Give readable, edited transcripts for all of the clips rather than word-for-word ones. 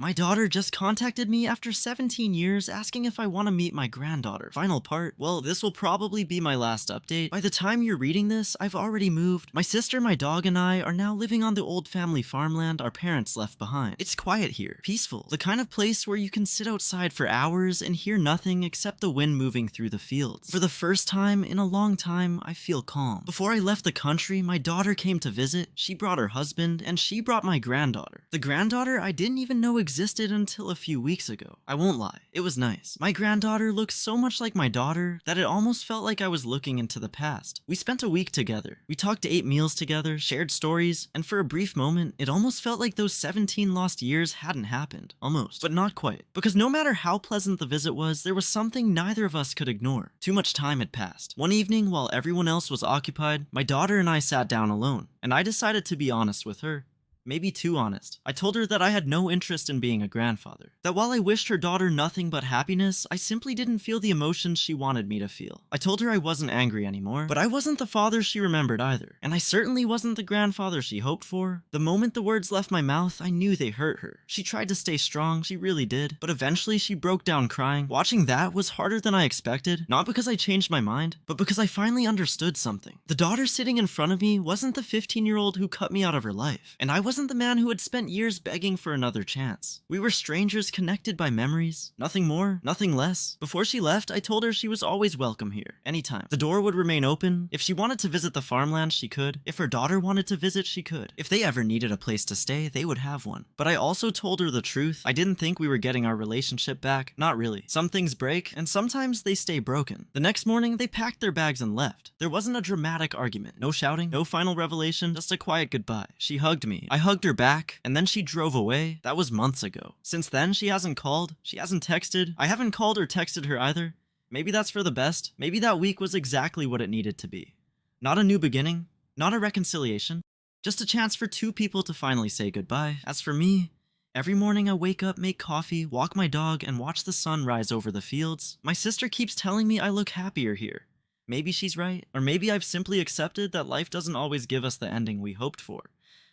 My daughter just contacted me after 17 years asking if I want to meet my granddaughter. Final part, well, this will probably be my last update. By the time you're reading this, I've already moved. My sister, my dog, and I are now living on the old family farmland our parents left behind. It's quiet here, peaceful, the kind of place where you can sit outside for hours and hear nothing except the wind moving through the fields. For the first time in a long time, I feel calm. Before I left the country, my daughter came to visit, she brought her husband, and she brought my granddaughter. The granddaughter I didn't even know existed until a few weeks ago. I won't lie, it was nice. My granddaughter looks so much like my daughter that it almost felt like I was looking into the past. We spent a week together. We talked 8 meals together, shared stories, and for a brief moment, it almost felt like those 17 lost years hadn't happened. Almost, but not quite. Because no matter how pleasant the visit was, there was something neither of us could ignore. Too much time had passed. One evening, while everyone else was occupied, my daughter and I sat down alone, and I decided to be honest with her. Maybe too honest. I told her that I had no interest in being a grandfather. That while I wished her daughter nothing but happiness, I simply didn't feel the emotions she wanted me to feel. I told her I wasn't angry anymore, but I wasn't the father she remembered either. And I certainly wasn't the grandfather she hoped for. The moment the words left my mouth, I knew they hurt her. She tried to stay strong, she really did, but eventually she broke down crying. Watching that was harder than I expected, not because I changed my mind, but because I finally understood something. The daughter sitting in front of me wasn't the 15-year-old who cut me out of her life, and I wasn't the man who had spent years begging for another chance. We were strangers connected by memories. Nothing more, nothing less. Before she left, I told her she was always welcome here, anytime. The door would remain open. If she wanted to visit the farmland, she could. If her daughter wanted to visit, she could. If they ever needed a place to stay, they would have one. But I also told her the truth. I didn't think we were getting our relationship back. Not really. Some things break, and sometimes they stay broken. The next morning, they packed their bags and left. There wasn't a dramatic argument. No shouting, no final revelation, just a quiet goodbye. She hugged me. I hugged her back, and then she drove away. That was months ago. Since then, she hasn't called, she hasn't texted. I haven't called or texted her either. Maybe that's for the best. Maybe that week was exactly what it needed to be. Not a new beginning, not a reconciliation, just a chance for 2 people to finally say goodbye. As for me, every morning I wake up, make coffee, walk my dog, and watch the sun rise over the fields. My sister keeps telling me I look happier here. Maybe she's right, or maybe I've simply accepted that life doesn't always give us the ending we hoped for.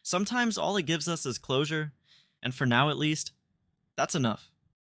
Sometimes all it gives us is closure, and for now at least, that's enough.